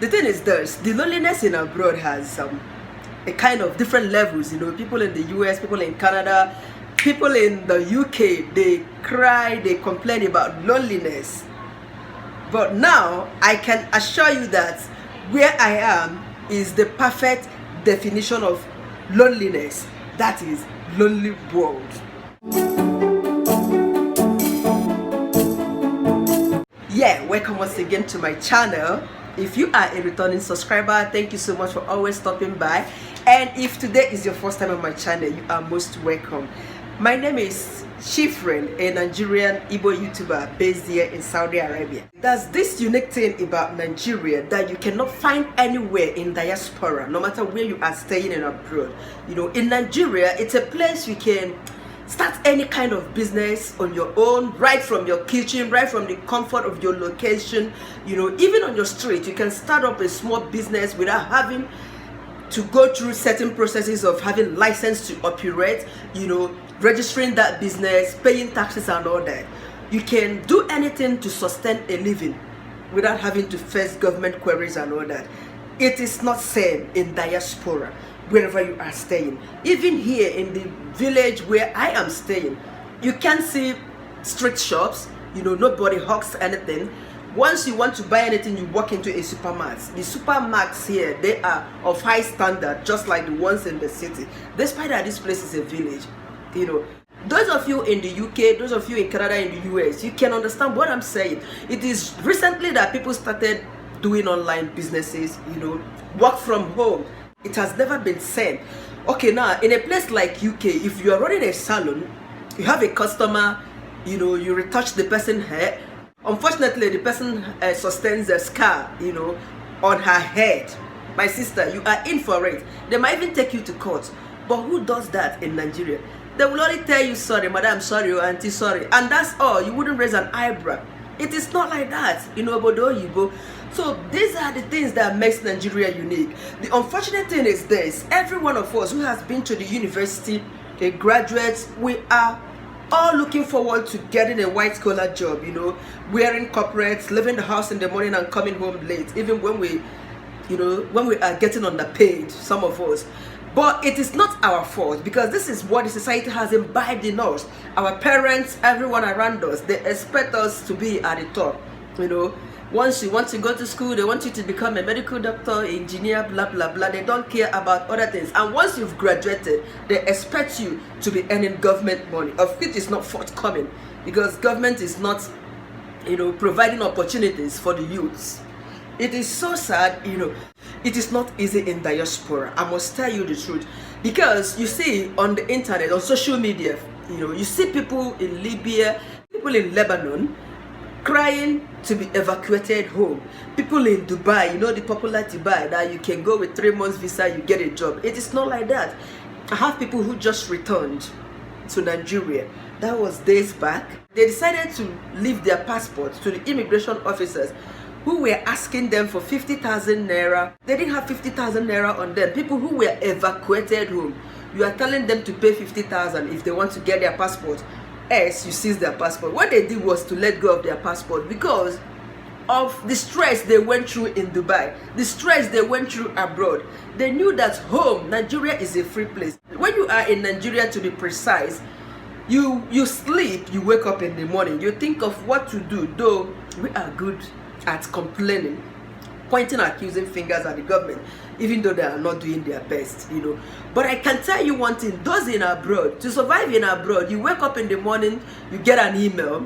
The thing is this, the loneliness in abroad has a kind of different levels. People in the US, people in Canada, people in the UK, they cry, they complain about loneliness. But now I can assure you that where I am is the perfect definition of loneliness. That is lonely world. Yeah, welcome once again to my channel. If you are a returning subscriber, thank you so much for always stopping by. And if today is your first time on my channel, you are most welcome. My name is Chifrane, a Nigerian Igbo YouTuber based here in Saudi Arabia. There's this unique thing about Nigeria that you cannot find anywhere in diaspora, no matter where you are staying in abroad. In Nigeria, it's a place you can start any kind of business on your own, right from your kitchen, right from the comfort of your location. Even on your street, you can start up a small business without having to go through certain processes of having license to operate, registering that business, paying taxes and all that. You can do anything to sustain a living without having to face government queries and all that. It is not same in diaspora, wherever you are staying. Even here in the village where I am staying, you can't see street shops. Nobody hawks anything. Once you want to buy anything, you walk into a supermarket. The supermarkets here, they are of high standard, just like the ones in the city, despite that this place is a village. Those of you in the UK, those of you in Canada, in the US, you can understand what I'm saying. It is recently that people started doing online businesses, work from home. It has never been same. Okay, now in a place like UK, if you are running a salon, you have a customer, you retouch the person's hair. Unfortunately, the person sustains a scar, on her head. My sister, you are in for it. They might even take you to court. But who does that in Nigeria? They will only tell you, sorry, madam, sorry, or auntie, sorry. And that's all. You wouldn't raise an eyebrow. It is not like that, Bodo. So these are the things that makes Nigeria unique. The unfortunate thing is this: every one of us who has been to the university, a graduate, we are all looking forward to getting a white collar job, wearing corporates, leaving the house in the morning and coming home late, even when we are getting underpaid, some of us. But it is not our fault, because this is what the society has imbibed in us. Our parents, everyone around us, they expect us to be at the top. Once you want to go to school, they want you to become a medical doctor, engineer, blah blah blah. They don't care about other things. And once you've graduated, they expect you to be earning government money, of which is not forthcoming, because government is not providing opportunities for the youths. It is so sad. It is not easy in diaspora. I must tell you the truth, because you see on the internet, on social media, you see people in Libya, people in Lebanon crying to be evacuated home. People in Dubai, the popular Dubai, that you can go with 3 months visa, you get a job. It is not like that. I have people who just returned to Nigeria. That was days back. They decided to leave their passports to the immigration officers, who were asking them for 50,000 naira. They didn't have 50,000 naira on them. People who were evacuated home, you are telling them to pay 50,000 if they want to get their passport. Else, you seize their passport. What they did was to let go of their passport because of the stress they went through in Dubai, the stress they went through abroad. They knew that home, Nigeria, is a free place. When you are in Nigeria, to be precise, you sleep, you wake up in the morning, you think of what to do. Though we are good at complaining, pointing accusing fingers at the government, even though they are not doing their best, But I can tell you one thing: those in abroad, to survive in abroad, you wake up in the morning, you get an email,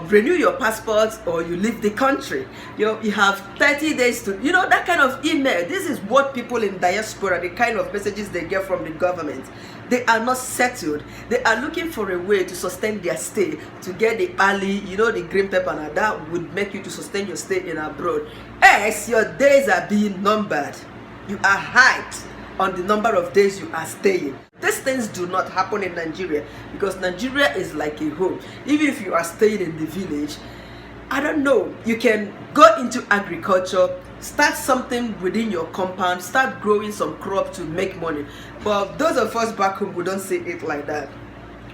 renew your passport or you leave the country. You have 30 days to, that kind of email. This is what people in diaspora, the kind of messages they get from the government. They are not settled. They are looking for a way to sustain their stay, to get the early, the green paper, and that would make you to sustain your stay in abroad. As your days are being numbered, you are hyped on the number of days you are staying. These things do not happen in Nigeria, because Nigeria is like a home. Even if you are staying in the village, I don't know, you can go into agriculture, start something within your compound, start growing some crop to make money. But those of us back home, we don't see it like that.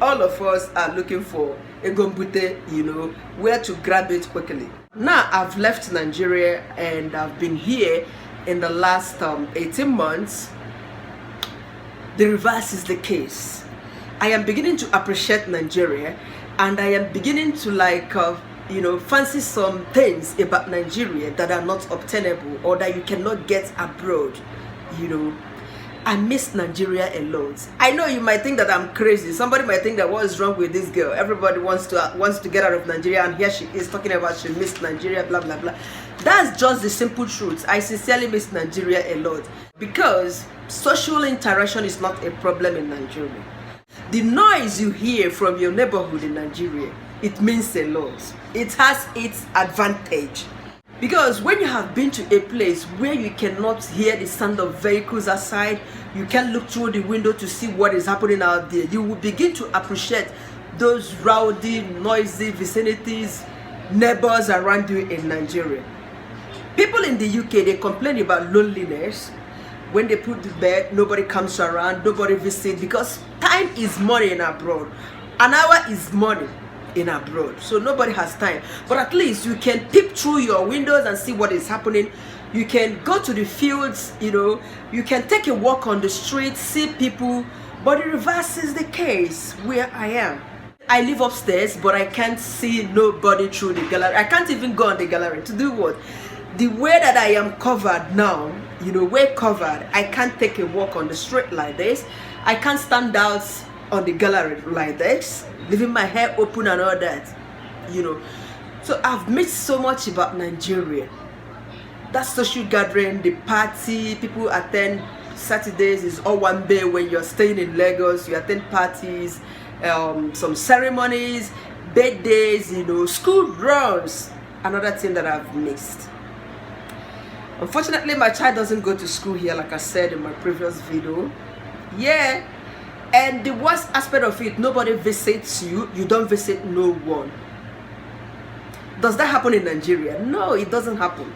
All of us are looking for a gombute, where to grab it quickly. Now I've left Nigeria and I've been here in the last 18 months. The reverse is the case. I am beginning to appreciate Nigeria, and I am beginning to fancy some things about Nigeria that are not obtainable or that you cannot get abroad. I miss Nigeria a lot. I know you might think that I'm crazy. Somebody might think that what is wrong with this girl? Everybody wants to get out of Nigeria, and here she is talking about she missed Nigeria, blah blah blah. That's just the simple truth. I sincerely miss Nigeria a lot because social interaction is not a problem in Nigeria. The noise you hear from your neighborhood in Nigeria, it means a lot. It has its advantage. Because when you have been to a place where you cannot hear the sound of vehicles outside, you can look through the window to see what is happening out there, you will begin to appreciate those rowdy, noisy vicinities, neighbors around you in Nigeria. People in the UK, they complain about loneliness. When they put to bed, nobody comes around, nobody visits, because time is money in abroad. An hour is money in abroad, so nobody has time. But at least you can peep through your windows and see what is happening. You can go to the fields, you can take a walk on the street, see people. But the reverse is the case where I am. I live upstairs, but I can't see nobody through the gallery. I can't even go on the gallery to do what? The way that I am covered now, we're covered. I can't take a walk on the street like this. I can't stand out on the gallery like this, leaving my hair open and all that, So I've missed so much about Nigeria. That social gathering, the party, people attend Saturdays is all one day. When you're staying in Lagos, you attend parties, some ceremonies, birthdays, school runs. Another thing that I've missed. Unfortunately, my child doesn't go to school here, like I said in my previous video. Yeah. And the worst aspect of it, nobody visits you, you don't visit no one. Does that happen in Nigeria? No, it doesn't happen.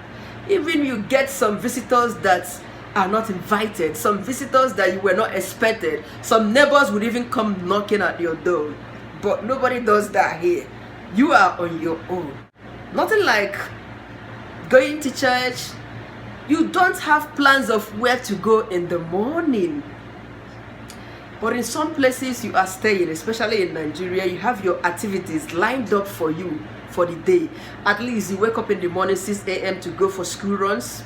Even you get some visitors that are not invited, some visitors that you were not expected, some neighbors would even come knocking at your door. But nobody does that here. You are on your own. Nothing like going to church. You don't have plans of where to go in the morning. But in some places you are staying, especially in Nigeria, you have your activities lined up for you for the day. At least you wake up in the morning 6 a.m. to go for school runs.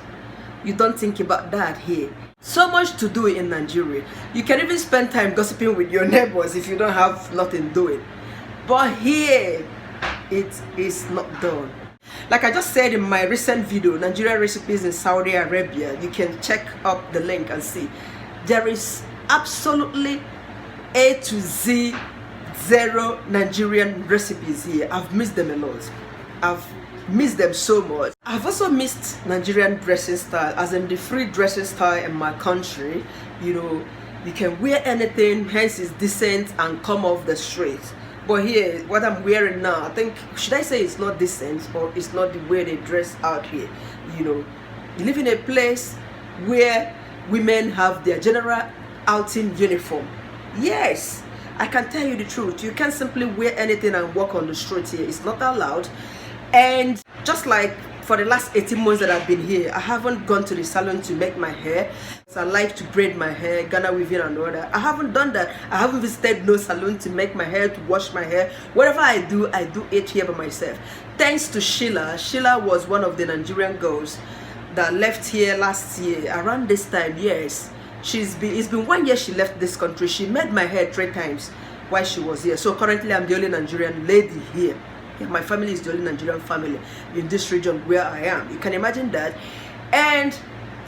You don't think about that here. So much to do in Nigeria. You can even spend time gossiping with your neighbors if you don't have nothing doing. But here, it is not done. Like I just said in my recent video, Nigerian Recipes in Saudi Arabia, you can check up the link and see. There is absolutely A to Z, zero Nigerian recipes here. I've missed them a lot. I've missed them so much. I've also missed Nigerian dressing style, as in the free dressing style in my country. You can wear anything, hence it's decent and come off the street. But here, what I'm wearing now, I think, should I say it's not decent, or it's not the way they dress out here? You live in a place where women have their general outing uniform. Yes, I can tell you the truth. You can't simply wear anything and walk on the street here. It's not allowed. And just like for the last 18 months that I've been here, I haven't gone to the salon to make my hair. So I like to braid my hair, Ghana weaving and all that. I haven't done that. I haven't visited no salon to make my hair, to wash my hair. Whatever I do it here by myself. Thanks to Sheila. Sheila was one of the Nigerian girls that left here last year around this time. Yes, it's been 1 year she left this country. She made my hair 3 times while she was here. So currently I'm the only Nigerian lady here. Yeah, my family is the only Nigerian family in this region where I am. You can imagine that. And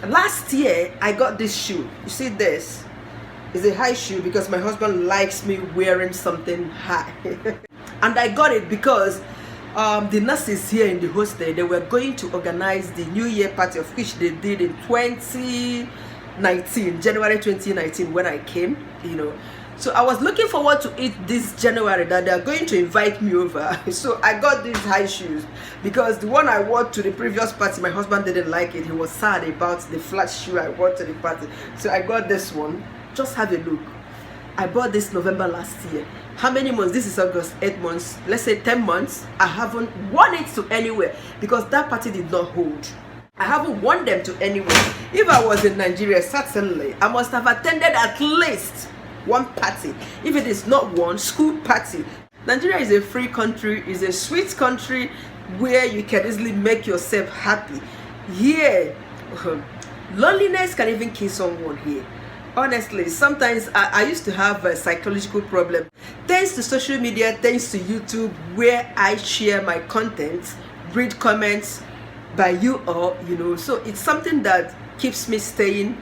last year I got this shoe. You see, this is a high shoe because my husband likes me wearing something high. And I got it because the nurses here in the hostel, they were going to organize the New Year party, of which they did in 2019, January 2019, when I came, So I was looking forward to it this January, that they are going to invite me over. So I got these high shoes because the one I wore to the previous party, my husband didn't like it. He was sad about the flat shoe I wore to the party. So I got this one. Just have a look. I bought this November last year. How many months? This is August, 8 months. Let's say 10 months. I haven't worn it to anywhere because that party did not hold. I haven't worn them to anywhere. If I was in Nigeria, certainly I must have attended at least one party. If it is not one, school party. Nigeria is a free country, is a sweet country where you can easily make yourself happy. Here, loneliness can even kill someone here. Honestly, sometimes I used to have a psychological problem. Thanks to social media, thanks to YouTube, where I share my content, read comments by you all, so it's something that keeps me staying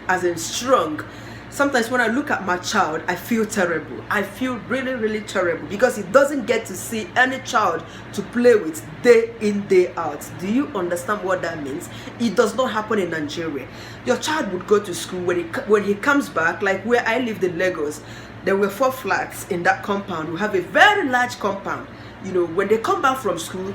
as in strong. Sometimes when I look at my child, I feel terrible. I feel really, really terrible because he doesn't get to see any child to play with day in, day out. Do you understand what that means? It does not happen in Nigeria. Your child would go to school. When he comes back, like where I lived in Lagos, there were 4 flats in that compound. We have a very large compound. When they come back from school,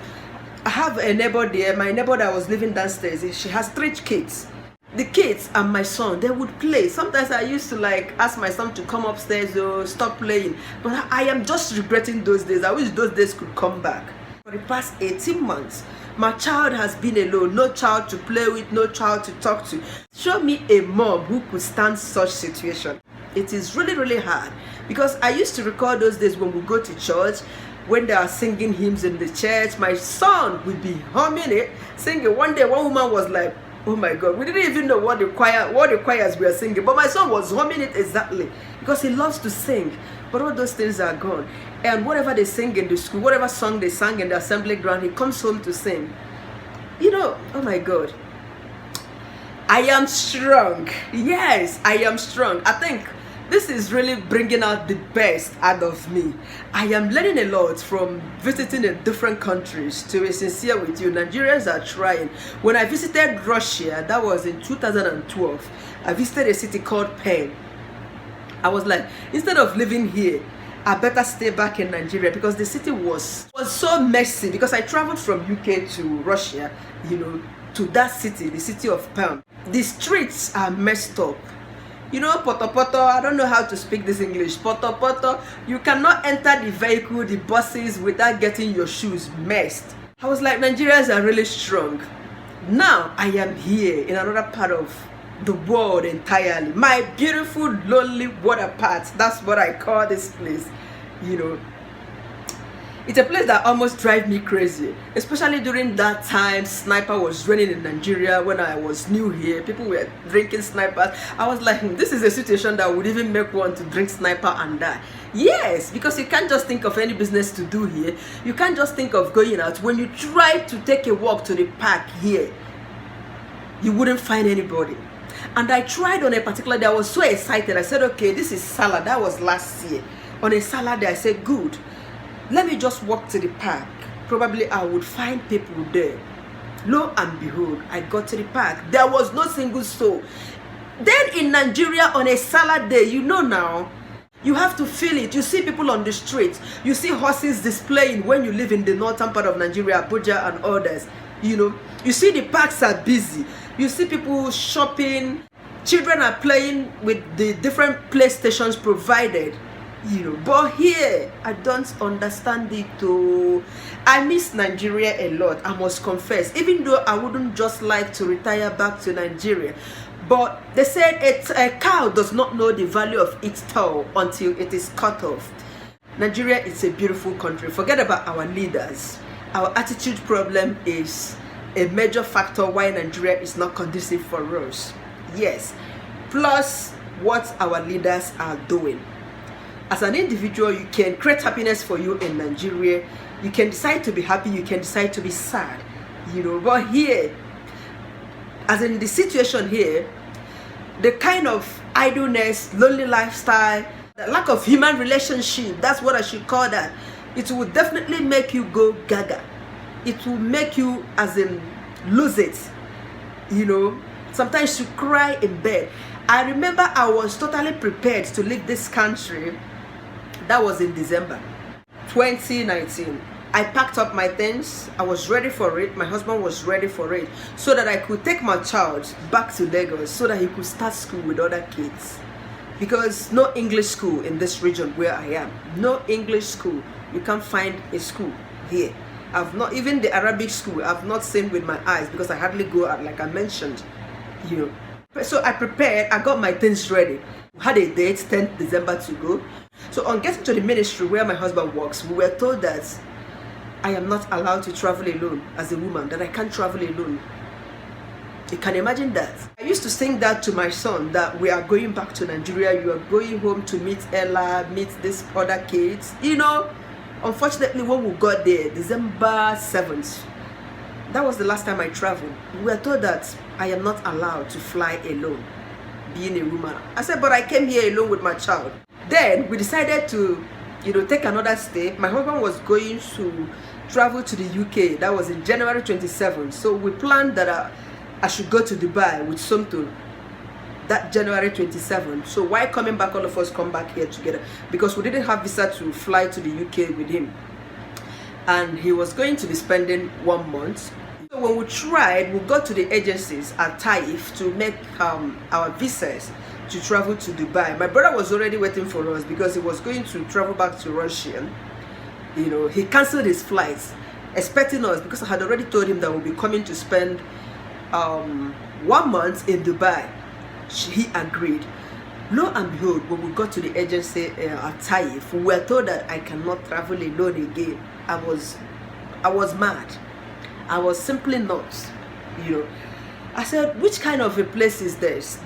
I have a neighbor there. My neighbor that was living downstairs, she has 3 kids. The kids and my son, they would play. Sometimes I used to ask my son to come upstairs or stop playing. But I am just regretting those days. I wish those days could come back. For the past 18 months, my child has been alone. No child to play with, no child to talk to. Show me a mom who could stand such situation. It is really, really hard. Because I used to recall those days when we go to church, when they are singing hymns in the church, my son would be humming it, singing. One day, one woman was like, oh my God, we didn't even know what the choirs were singing, but my son was humming it exactly because he loves to sing. But all those things are gone. And whatever they sing in the school, whatever song they sang in the assembly ground, he comes home to sing. Oh my God. I am strong. Yes, I am strong. I think this is really bringing out the best out of me. I am learning a lot from visiting in different countries. To be sincere with you, Nigerians are trying. When I visited Russia, that was in 2012, I visited a city called Penn. I was like, instead of living here, I better stay back in Nigeria because the city was so messy. Because I traveled from UK to Russia, to that city, the city of Penn. The streets are messed up. Poto, I don't know how to speak this English. Poto, you cannot enter the vehicle, the buses, without getting your shoes messed. I was like, Nigerians are really strong. Now I am here in another part of the world entirely. My beautiful, lonely water part. That's what I call this place. It's a place that almost drives me crazy, especially during that time sniper was running in Nigeria. When I was new here, people were drinking snipers. I was like, this is a situation that would even make one to drink sniper and die. Yes, because you can't just think of any business to do here. You can't just think of going out. When you try to take a walk to the park here, you wouldn't find anybody. And I tried on a particular day. I was so excited. I said, okay, this is salad. That was last year. On a salad day, I said, good. Let me just walk to the park. Probably I would find people there. Lo and behold, I got to the park. There was no single soul. Then in Nigeria on a salad day, now, you have to feel it. You see people on the streets. You see horses displaying when you live in the northern part of Nigeria, Abuja and others. You see the parks are busy. You see people shopping. Children are playing with the different playstations provided. But here I don't understand it though. I miss Nigeria a lot, I must confess, even though I wouldn't just like to retire back to Nigeria. But they said a cow does not know the value of its tail until it is cut off. Nigeria is a beautiful country. Forget about our leaders. Our attitude problem is a major factor why Nigeria is not conducive for us. Yes, plus what our leaders are doing. As an individual, you can create happiness for you in Nigeria. You can decide to be happy, you can decide to be sad, But here, as in the situation here, the kind of idleness, lonely lifestyle, the lack of human relationship, that's what I should call that. It will definitely make you go gaga. It will make you, as in, lose it, Sometimes you cry in bed. I remember I was totally prepared to leave this country. That was in December 2019. I packed up my things. I was ready for it. My husband was ready for it, so that I could take my child back to Lagos so that he could start school with other kids. because no English school in this region where I am. No English school. You can't find a school here. I've not, even the Arabic school, I've not seen with my eyes because I hardly go out, like I mentioned, you know. So I prepared, I got my things ready. Had a date, 10th December to go. So on getting to the ministry where my husband works, we were told that I am not allowed to travel alone as a woman, that I can't travel alone. You can imagine that. I used to sing that to my son, that we are going back to Nigeria, you are going home to meet Ella, meet these other kids, you know. Unfortunately, when we got there, December 7th, that was the last time I traveled. We were told that I am not allowed to fly alone, being a woman. I said, but I came here alone with my child. Then we decided to, you know, take another step. My husband was going to travel to the UK. That was in January 27th. So we planned that I should go to Dubai with Somto that January 27th. So why coming back, all of us come back here together? Because we didn't have visa to fly to the UK with him. And he was going to be spending 1 month. So when we tried, we got to the agencies at Taif to make our visas to travel to Dubai. My brother was already waiting for us because he was going to travel back to Russia. You know, he cancelled his flights, expecting us, because I had already told him that we'll be coming to spend 1 month in Dubai. He agreed. Lo and behold, when we got to the agency at Taif, we were told that I cannot travel alone again. I was mad. I was simply nuts, you know. I said, which kind of a place is this?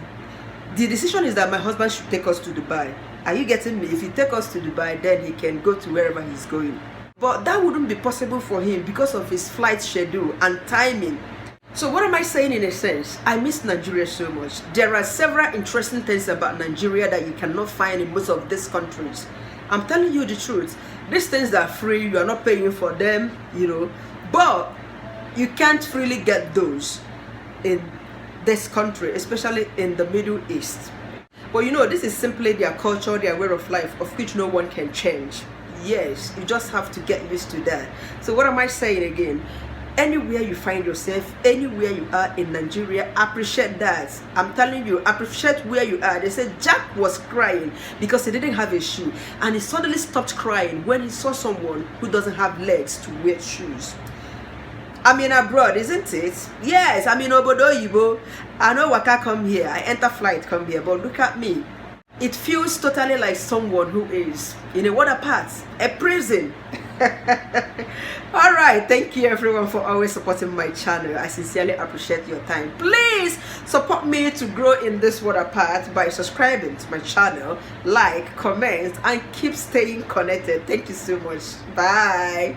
The decision is that my husband should take us to Dubai. Are you getting me? If he take us to Dubai, then he can go to wherever he's going. But that wouldn't be possible for him because of his flight schedule and timing. So what am I saying in a sense? I miss Nigeria so much. There are several interesting things about Nigeria that you cannot find in most of these countries. I'm telling you the truth. These things are free, you are not paying for them, you know. But you can't freely get those in this country, especially in the Middle East. But you know, this is simply their culture, their way of life, of which no one can change. Yes, you just have to get used to that. So what am I saying again? Anywhere you find yourself, anywhere you are in Nigeria, appreciate that. I'm telling you, appreciate where you are. They said Jack was crying because he didn't have a shoe, and he suddenly stopped crying when he saw someone who doesn't have legs to wear shoes. I mean abroad, isn't it? Yes, I mean Obodo Yibo. I know Waka come here, I enter flight come here, but look at me. It feels totally like someone who is in a water park, a prison. All right, thank you everyone for always supporting my channel. I sincerely appreciate your time. Please support me to grow in this water path by subscribing to my channel, like, comment, and keep staying connected. Thank you so much. Bye.